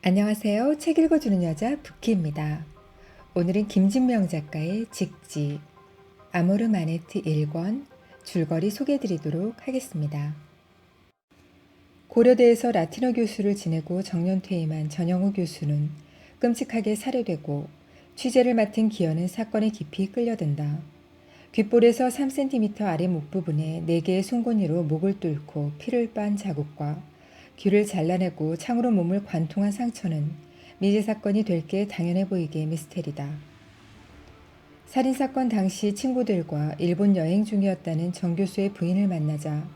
안녕하세요. 책 읽어주는 여자 부키입니다. 오늘은 김진명 작가의 직지, 아모르 마네트 1권 줄거리 소개해드리도록 하겠습니다. 고려대에서 라틴어 교수를 지내고 정년퇴임한 전영우 교수는 끔찍하게 살해되고 취재를 맡은 기현은 사건에 깊이 끌려든다. 귓볼에서 3cm 아래 목 부분에 4개의 송곳니로 목을 뚫고 피를 빤 자국과 귀를 잘라내고 창으로 몸을 관통한 상처는 미제 사건이 될 게 당연해 보이게 미스테리다. 살인사건 당시 친구들과 일본 여행 중이었다는 정 교수의 부인을 만나자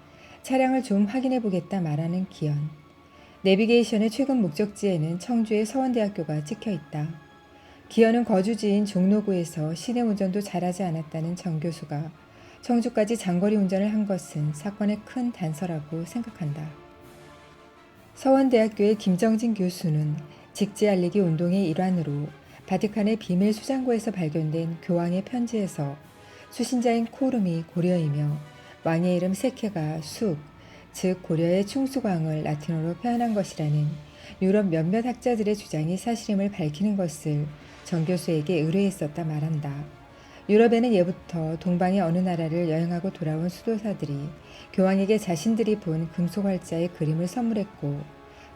차량을 좀 확인해 보겠다 말하는 기현. 내비게이션의 최근 목적지에는 청주의 서원대학교가 찍혀 있다. 기현은 거주지인 종로구에서 시내 운전도 잘하지 않았다는 정 교수가 청주까지 장거리 운전을 한 것은 사건의 큰 단서라고 생각한다. 서원대학교의 김정진 교수는 직지 알리기 운동의 일환으로 바티칸의 비밀 수장고에서 발견된 교황의 편지에서 수신자인 코름이 고려이며 왕의 이름 세케가 숙, 즉 고려의 충수광을 라틴어로 표현한 것이라는 유럽 몇몇 학자들의 주장이 사실임을 밝히는 것을 정 교수에게 의뢰했었다 말한다. 유럽에는 예부터 동방의 어느 나라를 여행하고 돌아온 수도사들이 교황에게 자신들이 본 금속활자의 그림을 선물했고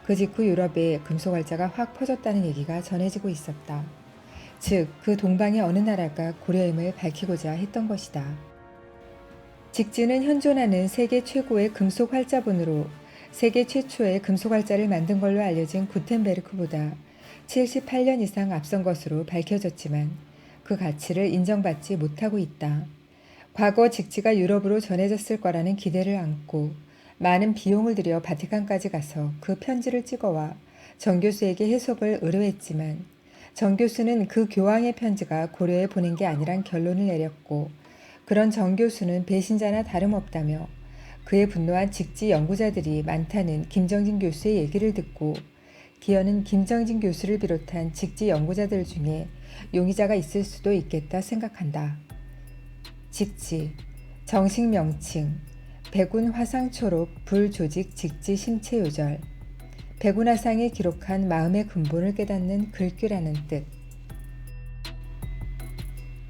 그 직후 유럽에 금속활자가 확 퍼졌다는 얘기가 전해지고 있었다. 즉, 그 동방의 어느 나라가 고려임을 밝히고자 했던 것이다. 직지는 현존하는 세계 최고의 금속활자본으로 세계 최초의 금속활자를 만든 걸로 알려진 구텐베르크보다 78년 이상 앞선 것으로 밝혀졌지만 그 가치를 인정받지 못하고 있다. 과거 직지가 유럽으로 전해졌을 거라는 기대를 안고 많은 비용을 들여 바티칸까지 가서 그 편지를 찍어와 정 교수에게 해석을 의뢰했지만 정 교수는 그 교황의 편지가 고려에 보낸 게 아니란 결론을 내렸고 그런 정 교수는 배신자나 다름없다며 그의 분노한 직지 연구자들이 많다는 김정진 교수의 얘기를 듣고 기현은 김정진 교수를 비롯한 직지 연구자들 중에 용의자가 있을 수도 있겠다 생각한다. 직지, 정식 명칭, 백운 화상초록 불조직 직지 심체 요절, 백운 화상이 기록한 마음의 근본을 깨닫는 글귀라는 뜻.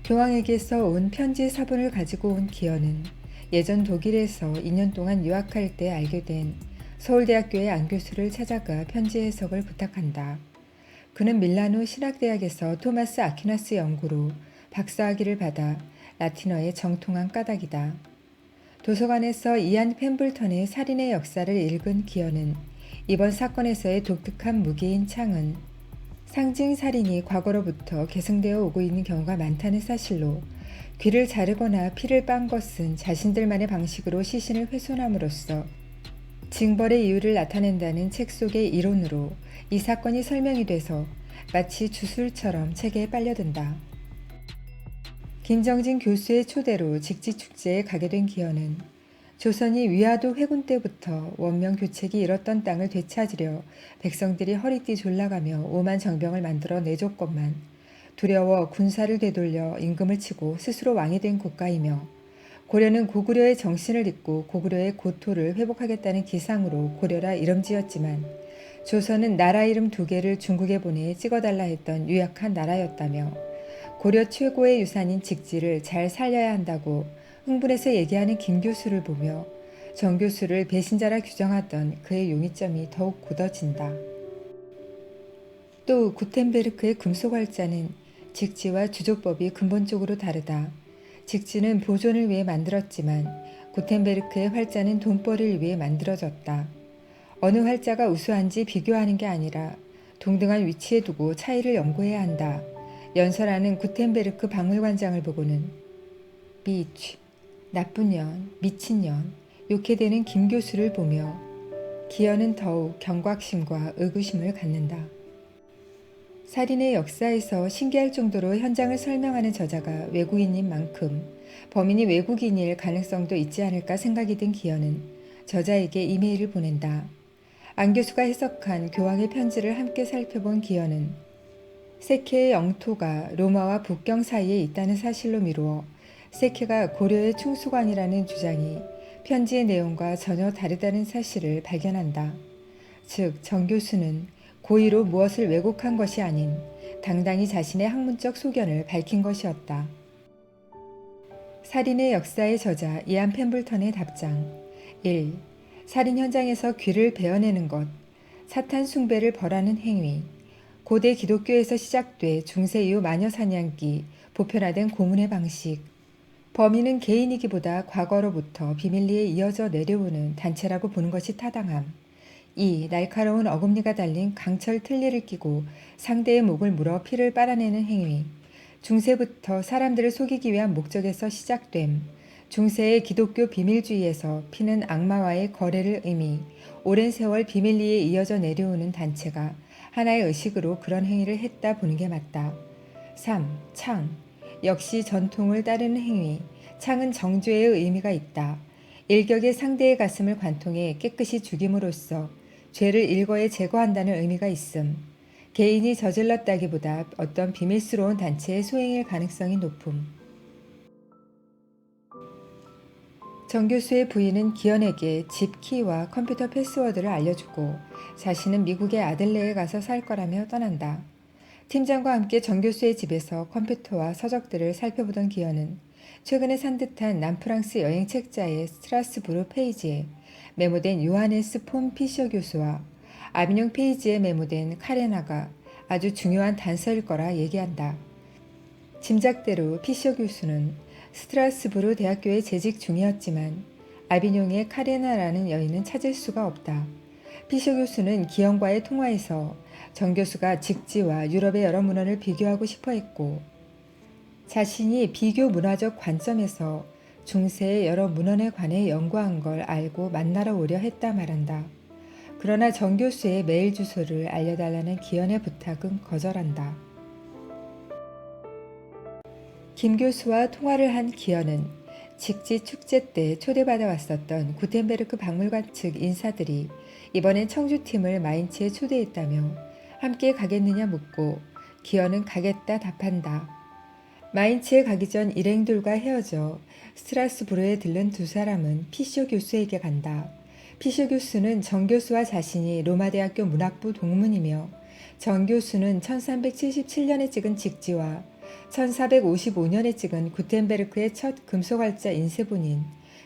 교황에게서 온 편지 사본을 가지고 온 기현은 예전 독일에서 2년 동안 유학할 때 알게 된 서울대학교의 안 교수를 찾아가 편지 해석을 부탁한다. 그는 밀라노 신학대학에서 토마스 아퀴나스 연구로 박사학위를 받아 라틴어의 정통한 까닭이다. 도서관에서 이안 펜블턴의 살인의 역사를 읽은 기현은 이번 사건에서의 독특한 무기인 창은 상징 살인이 과거로부터 계승되어 오고 있는 경우가 많다는 사실로 귀를 자르거나 피를 빤 것은 자신들만의 방식으로 시신을 훼손함으로써 징벌의 이유를 나타낸다는 책 속의 이론으로 이 사건이 설명이 돼서 마치 주술처럼 책에 빨려든다. 김정진 교수의 초대로 직지축제에 가게 된 기현은 조선이 위화도 회군 때부터 원명 교책이 잃었던 땅을 되찾으려 백성들이 허리띠 졸라가며 오만 정병을 만들어 내줬건만 두려워 군사를 되돌려 임금을 치고 스스로 왕이 된 국가이며 고려는 고구려의 정신을 잇고 고구려의 고토를 회복하겠다는 기상으로 고려라 이름 지었지만 조선은 나라 이름 2개를 중국에 보내 찍어달라 했던 유약한 나라였다며 고려 최고의 유산인 직지를 잘 살려야 한다고 흥분해서 얘기하는 김 교수를 보며 정 교수를 배신자라 규정하던 그의 용의점이 더욱 굳어진다. 또 구텐베르크의 금속활자는 직지와 주조법이 근본적으로 다르다. 직지는 보존을 위해 만들었지만 구텐베르크의 활자는 돈벌이를 위해 만들어졌다. 어느 활자가 우수한지 비교하는 게 아니라 동등한 위치에 두고 차이를 연구해야 한다. 연설하는 구텐베르크 박물관장을 보고는 비치, 나쁜 년, 미친년, 욕해대는 김 교수를 보며 기현은 더욱 경각심과 의구심을 갖는다. 살인의 역사에서 신기할 정도로 현장을 설명하는 저자가 외국인인 만큼 범인이 외국인일 가능성도 있지 않을까 생각이 든 기현은 저자에게 이메일을 보낸다. 안 교수가 해석한 교황의 편지를 함께 살펴본 기현은 세케의 영토가 로마와 북경 사이에 있다는 사실로 미루어 세케가 고려의 충수관이라는 주장이 편지의 내용과 전혀 다르다는 사실을 발견한다. 즉, 정 교수는 고의로 무엇을 왜곡한 것이 아닌 당당히 자신의 학문적 소견을 밝힌 것이었다. 살인의 역사의 저자 이안 펜블턴의 답장 1. 살인 현장에서 귀를 베어내는 것, 사탄 숭배를 벌하는 행위, 고대 기독교에서 시작돼 중세 이후 마녀 사냥기, 보편화된 고문의 방식, 범인은 개인이기보다 과거로부터 비밀리에 이어져 내려오는 단체라고 보는 것이 타당함. 2. 날카로운 어금니가 달린 강철 틀니를 끼고 상대의 목을 물어 피를 빨아내는 행위. 중세부터 사람들을 속이기 위한 목적에서 시작됨. 중세의 기독교 비밀주의에서 피는 악마와의 거래를 의미, 오랜 세월 비밀리에 이어져 내려오는 단체가 하나의 의식으로 그런 행위를 했다 보는 게 맞다. 3. 창. 역시 전통을 따르는 행위. 창은 정죄의 의미가 있다. 일격의 상대의 가슴을 관통해 깨끗이 죽임으로써 죄를 일거에 제거한다는 의미가 있음. 개인이 저질렀다기보다 어떤 비밀스러운 단체의 소행일 가능성이 높음. 정 교수의 부인은 기현에게 집 키와 컴퓨터 패스워드를 알려주고 자신은 미국의 아들레에 가서 살 거라며 떠난다. 팀장과 함께 정 교수의 집에서 컴퓨터와 서적들을 살펴보던 기현은 최근에 산 듯한 남프랑스 여행 책자의 스트라스부르 페이지에 메모된 요하네스 폰 피셔 교수와 아비뇽 페이지에 메모된 카레나가 아주 중요한 단서일 거라 얘기한다. 짐작대로 피셔 교수는 스트라스부르 대학교에 재직 중이었지만 아비뇽의 카레나라는 여인은 찾을 수가 없다. 피셔 교수는 기현과의 통화에서 정 교수가 직지와 유럽의 여러 문헌을 비교하고 싶어 했고 자신이 비교 문화적 관점에서 중세의 여러 문헌에 관해 연구한 걸 알고 만나러 오려 했다 말한다. 그러나 정 교수의 메일 주소를 알려달라는 기현의 부탁은 거절한다. 김 교수와 통화를 한 기현은 직지 축제 때 초대받아 왔었던 구텐베르크 박물관 측 인사들이 이번엔 청주팀을 마인츠에 초대했다며 함께 가겠느냐 묻고 기현은 가겠다 답한다. 마인츠에 가기 전 일행들과 헤어져 스트라스부르에 들른 두 사람은 피쇼 교수에게 간다. 피쇼 교수는 정 교수와 자신이 로마대학교 문학부 동문이며 정 교수는 1377년에 찍은 직지와 1455년에 찍은 구텐베르크의 첫 금속활자 인쇄본인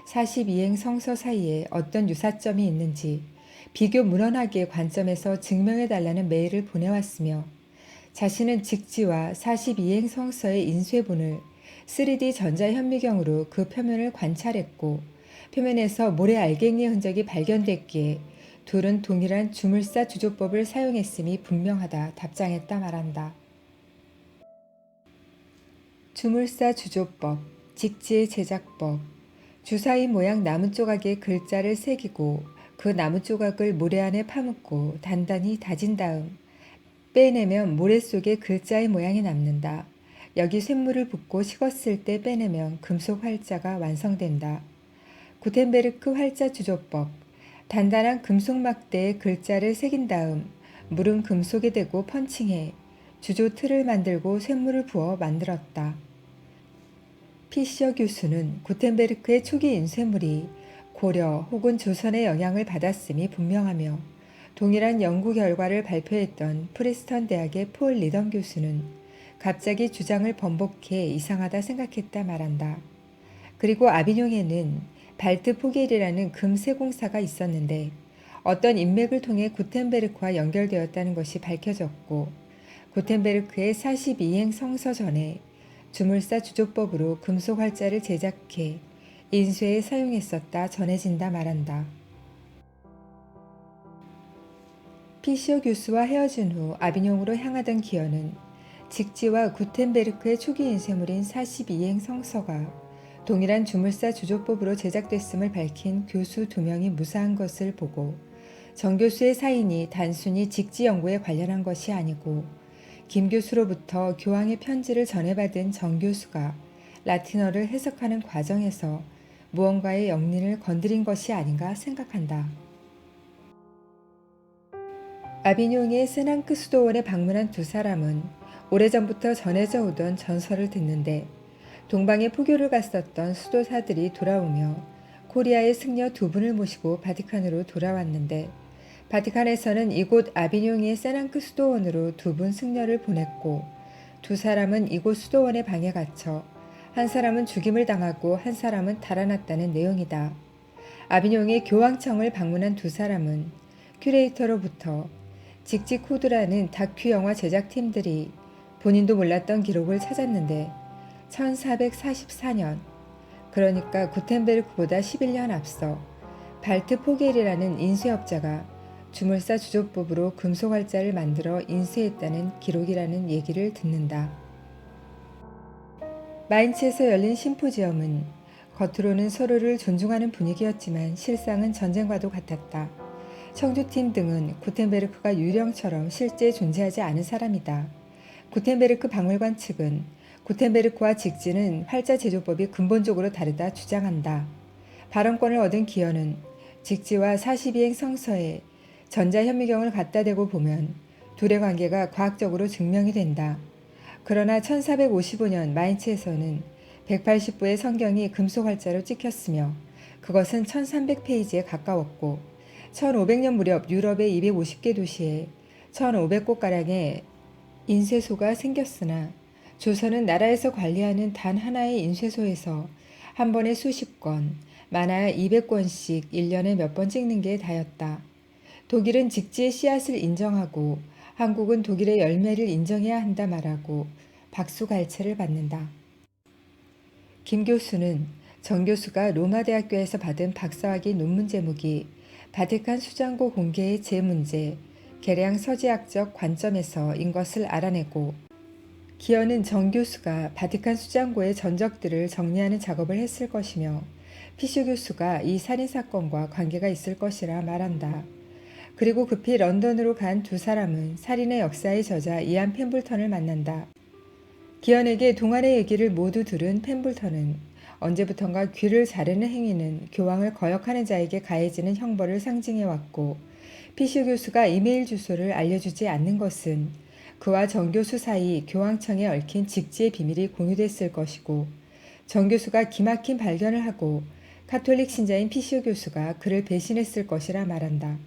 42행 성서 사이에 어떤 유사점이 있는지 비교 문헌학의 관점에서 증명해달라는 메일을 보내왔으며 자신은 직지와 42행 성서의 인쇄본을 3D 전자현미경으로 그 표면을 관찰했고 표면에서 모래 알갱이의 흔적이 발견됐기에 둘은 동일한 주물사 주조법을 사용했음이 분명하다 답장했다 말한다. 주물사 주조법, 직지의 제작법, 주사위 모양 나무 조각에 글자를 새기고 그 나무 조각을 모래 안에 파묻고 단단히 다진 다음 빼내면 모래 속에 글자의 모양이 남는다. 여기 쇳물을 붓고 식었을 때 빼내면 금속 활자가 완성된다. 구텐베르크 활자 주조법. 단단한 금속 막대에 글자를 새긴 다음 물은 금속에 대고 펀칭해 주조 틀을 만들고 쇳물을 부어 만들었다. 피셔 교수는 구텐베르크의 초기 인쇄물이 고려 혹은 조선의 영향을 받았음이 분명하며 동일한 연구 결과를 발표했던 프리스턴 대학의 폴 리던 교수는 갑자기 주장을 번복해 이상하다 생각했다 말한다. 그리고 아비뇽에는 발트 포겔이라는 금세공사가 있었는데 어떤 인맥을 통해 구텐베르크와 연결되었다는 것이 밝혀졌고 구텐베르크의 42행 성서 전에 주물사 주조법으로 금속 활자를 제작해 인쇄에 사용했었다 전해진다 말한다. 피셔 교수와 헤어진 후 아비뇽으로 향하던 기현은 직지와 구텐베르크의 초기 인쇄물인 42행 성서가 동일한 주물사 주조법으로 제작됐음을 밝힌 교수 2명이 무사한 것을 보고 정 교수의 사인이 단순히 직지 연구에 관련한 것이 아니고 김 교수로부터 교황의 편지를 전해받은 정 교수가 라틴어를 해석하는 과정에서 무언가의 영린을 건드린 것이 아닌가 생각한다. 아비뇽의 세낭크 수도원에 방문한 두 사람은 오래전부터 전해져 오던 전설을 듣는데 동방에 포교를 갔었던 수도사들이 돌아오며 코리아의 승려 2분을 모시고 바티칸으로 돌아왔는데 바티칸에서는 이곳 아비뇽의 세낭크 수도원으로 두 분 승려를 보냈고 두 사람은 이곳 수도원의 방에 갇혀 한 사람은 죽임을 당하고 한 사람은 달아났다는 내용이다. 아비뇽의 교황청을 방문한 두 사람은 큐레이터로부터 직직 코드라는 다큐 영화 제작팀들이 본인도 몰랐던 기록을 찾았는데 1444년, 그러니까 구텐베르크보다 11년 앞서 발트 포겔이라는 인쇄업자가 주물사 주조법으로 금속활자를 만들어 인쇄했다는 기록이라는 얘기를 듣는다. 마인츠에서 열린 심포지엄은 겉으로는 서로를 존중하는 분위기였지만 실상은 전쟁과도 같았다. 청주팀 등은 구텐베르크가 유령처럼 실제 존재하지 않은 사람이다. 구텐베르크 박물관 측은 구텐베르크와 직지는 활자 제조법이 근본적으로 다르다 주장한다. 발언권을 얻은 기현은 직지와 42행 성서에 전자현미경을 갖다 대고 보면 둘의 관계가 과학적으로 증명이 된다. 그러나 1455년 마인츠에서는 180부의 성경이 금속활자로 찍혔으며 그것은 1300페이지에 가까웠고 1500년 무렵 유럽의 250개 도시에 1500곳가량의 인쇄소가 생겼으나 조선은 나라에서 관리하는 단 하나의 인쇄소에서 한 번에 수십 권, 많아야 200권씩 1년에 몇 번 찍는 게 다였다. 독일은 직지의 씨앗을 인정하고 한국은 독일의 열매를 인정해야 한다 말하고 박수갈채를 받는다. 김 교수는 정 교수가 로마 대학교에서 받은 박사학위 논문 제목이 바티칸 수장고 공개의 제문제, 계량 서지학적 관점에서인 것을 알아내고 기현은 정 교수가 바티칸 수장고의 전적들을 정리하는 작업을 했을 것이며 피쇼 교수가 이 살인사건과 관계가 있을 것이라 말한다. 그리고 급히 런던으로 간 두 사람은 살인의 역사의 저자 이안 펜블턴을 만난다. 기현에게 동안의 얘기를 모두 들은 펜블턴은 언제부턴가 귀를 자르는 행위는 교황을 거역하는 자에게 가해지는 형벌을 상징해왔고 피쇼 교수가 이메일 주소를 알려주지 않는 것은 그와 정 교수 사이 교황청에 얽힌 직지의 비밀이 공유됐을 것이고 정 교수가 기막힌 발견을 하고 카톨릭 신자인 피쇼 교수가 그를 배신했을 것이라 말한다.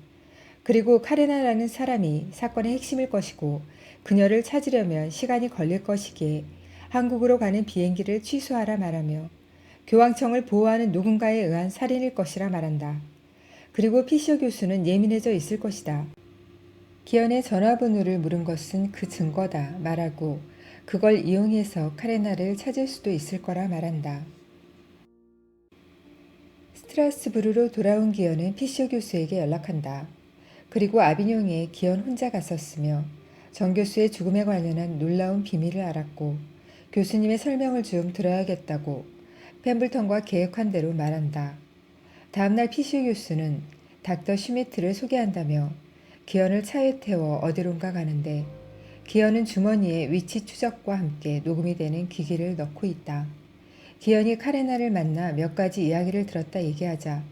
그리고 카레나라는 사람이 사건의 핵심일 것이고 그녀를 찾으려면 시간이 걸릴 것이기에 한국으로 가는 비행기를 취소하라 말하며 교황청을 보호하는 누군가에 의한 살인일 것이라 말한다. 그리고 피쇼 교수는 예민해져 있을 것이다. 기현의 전화번호를 물은 것은 그 증거다 말하고 그걸 이용해서 카레나를 찾을 수도 있을 거라 말한다. 스트라스부르로 돌아온 기현은 피쇼 교수에게 연락한다. 그리고 아비뇽에 기현 혼자 갔었으며 정 교수의 죽음에 관련한 놀라운 비밀을 알았고 교수님의 설명을 좀 들어야겠다고 펜블턴과 계획한 대로 말한다. 다음날 피쇼 교수는 닥터 슈미트를 소개한다며 기현을 차에 태워 어디론가 가는데 기현은 주머니에 위치 추적과 함께 녹음이 되는 기기를 넣고 있다. 기현이 카레나를 만나 몇 가지 이야기를 들었다 얘기하자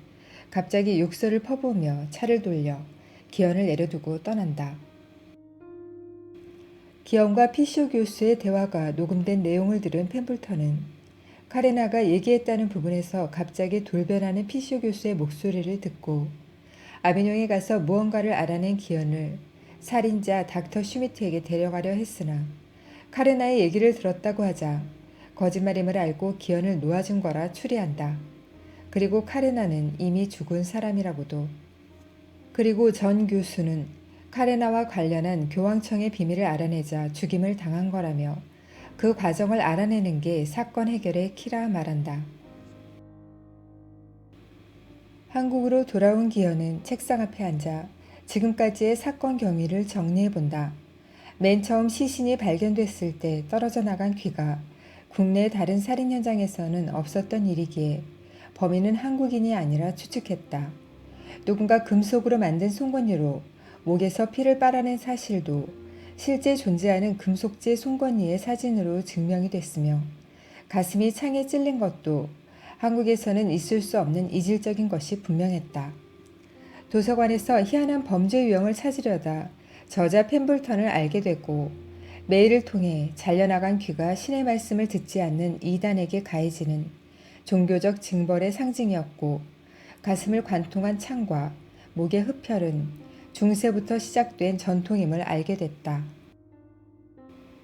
갑자기 욕설을 퍼부으며 차를 돌려 기현을 내려두고 떠난다. 기현과 피쇼 교수의 대화가 녹음된 내용을 들은 펜블턴은 카레나가 얘기했다는 부분에서 갑자기 돌변하는 피쇼 교수의 목소리를 듣고 아비뇽에 가서 무언가를 알아낸 기현을 살인자 닥터 슈미트에게 데려가려 했으나 카레나의 얘기를 들었다고 하자 거짓말임을 알고 기현을 놓아준 거라 추리한다. 그리고 카레나는 이미 죽은 사람이라고도. 그리고 전 교수는 카레나와 관련한 교황청의 비밀을 알아내자 죽임을 당한 거라며 그 과정을 알아내는 게 사건 해결의 키라 말한다. 한국으로 돌아온 기현은 책상 앞에 앉아 지금까지의 사건 경위를 정리해본다. 맨 처음 시신이 발견됐을 때 떨어져 나간 귀가 국내 다른 살인 현장에서는 없었던 일이기에 범인은 한국인이 아니라 추측했다. 누군가 금속으로 만든 송곳니로 목에서 피를 빨아낸 사실도 실제 존재하는 금속재 송곳니의 사진으로 증명이 됐으며 가슴이 창에 찔린 것도 한국에서는 있을 수 없는 이질적인 것이 분명했다. 도서관에서 희한한 범죄 유형을 찾으려다 저자 펜블턴을 알게 되고 메일을 통해 잘려나간 귀가 신의 말씀을 듣지 않는 이단에게 가해지는 종교적 징벌의 상징이었고 가슴을 관통한 창과 목의 흡혈은 중세부터 시작된 전통임을 알게 됐다.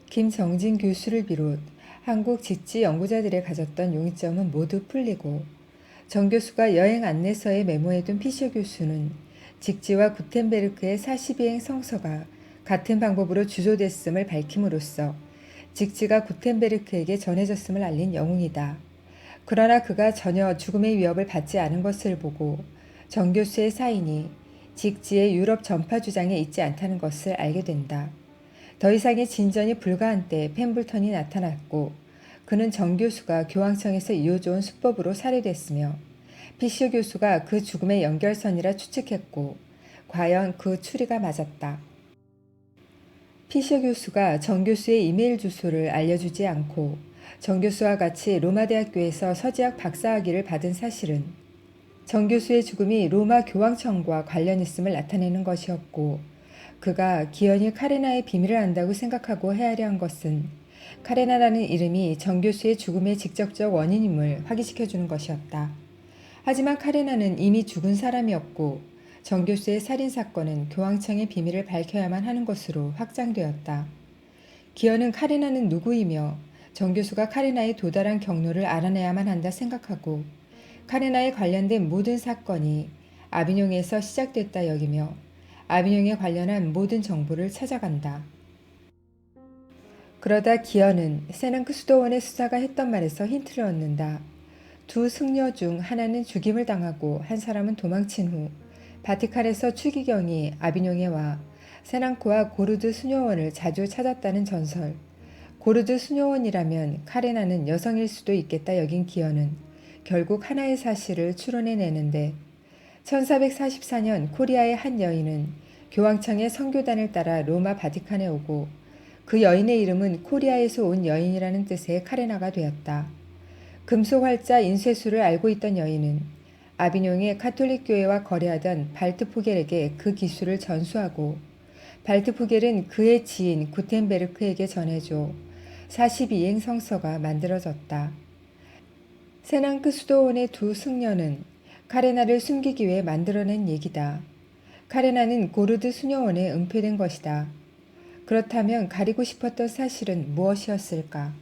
김정진 교수를 비롯 한국 직지 연구자들이 가졌던 용의점은 모두 풀리고 정 교수가 여행 안내서에 메모해둔 피셔 교수는 직지와 구텐베르크의 42행 성서가 같은 방법으로 주소됐음을 밝힘으로써 직지가 구텐베르크에게 전해졌음을 알린 영웅이다. 그러나 그가 전혀 죽음의 위협을 받지 않은 것을 보고 정 교수의 사인이 직지의 유럽 전파 주장에 있지 않다는 것을 알게 된다. 더 이상의 진전이 불가한 때 펜블턴이 나타났고 그는 정 교수가 교황청에서 이어져온 수법으로 살해됐으며 피셔 교수가 그 죽음의 연결선이라 추측했고 과연 그 추리가 맞았다. 피셔 교수가 정 교수의 이메일 주소를 알려주지 않고 정 교수와 같이 로마 대학교에서 서지학 박사학위를 받은 사실은 정 교수의 죽음이 로마 교황청과 관련 있음을 나타내는 것이었고 그가 기어이 카레나의 비밀을 안다고 생각하고 헤아려 한 것은 카레나라는 이름이 정 교수의 죽음의 직접적 원인임을 확인시켜주는 것이었다. 하지만 카레나는 이미 죽은 사람이었고 정 교수의 살인사건은 교황청의 비밀을 밝혀야만 하는 것으로 확장되었다. 기어는 카레나는 누구이며 정 교수가 카레나에 도달한 경로를 알아내야만 한다 생각하고 카레나에 관련된 모든 사건이 아비뇽에서 시작됐다 여기며 아비뇽에 관련한 모든 정보를 찾아간다. 그러다 기어는 세낭크 수도원의 수사가 했던 말에서 힌트를 얻는다. 두 승려 중 하나는 죽임을 당하고 한 사람은 도망친 후 바티칸에서 추기경이 아비뇽에 와 세낭크와 고르드 수녀원을 자주 찾았다는 전설. 고르드 수녀원이라면 카레나는 여성일 수도 있겠다 여긴 기어는 결국 하나의 사실을 추론해내는데 1444년 코리아의 한 여인은 교황청의 선교단을 따라 로마 바티칸에 오고 그 여인의 이름은 코리아에서 온 여인이라는 뜻의 카레나가 되었다. 금속활자 인쇄술을 알고 있던 여인은 아비뇽의 카톨릭 교회와 거래하던 발트포겔에게 그 기술을 전수하고 발트포겔은 그의 지인 구텐베르크에게 전해줘 42행 성서가 만들어졌다. 세낭크 수도원의 두 승려는 카레나를 숨기기 위해 만들어낸 얘기다. 카레나는 고르드 수녀원에 은폐된 것이다. 그렇다면 가리고 싶었던 사실은 무엇이었을까?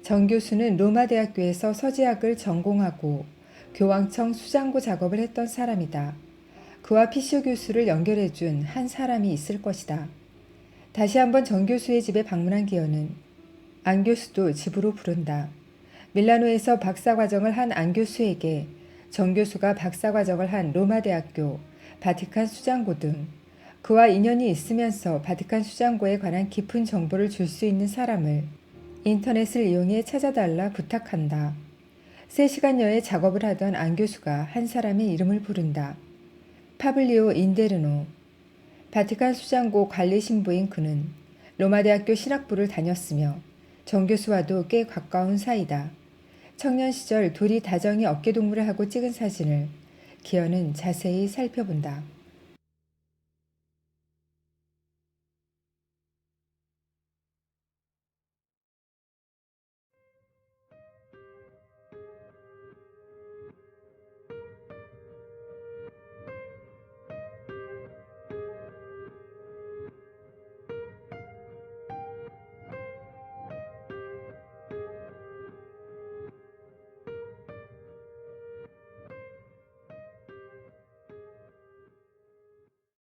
정 교수는 로마 대학교에서 서지학을 전공하고 교황청 수장고 작업을 했던 사람이다. 그와 피셔 교수를 연결해준 한 사람이 있을 것이다. 다시 한번 정 교수의 집에 방문한 기어는 안 교수도 집으로 부른다. 밀라노에서 박사과정을 한 안 교수에게 정 교수가 박사과정을 한 로마 대학교, 바티칸 수장고 등 그와 인연이 있으면서 바티칸 수장고에 관한 깊은 정보를 줄 수 있는 사람을 인터넷을 이용해 찾아달라 부탁한다. 3시간여의 작업을 하던 안 교수가 한 사람의 이름을 부른다. 파블리오 인데르노. 바티칸 수장고 관리 신부인 그는 로마 대학교 신학부를 다녔으며 정 교수와도 꽤 가까운 사이다. 청년 시절 둘이 다정히 어깨동무를 하고 찍은 사진을 기어는 자세히 살펴본다.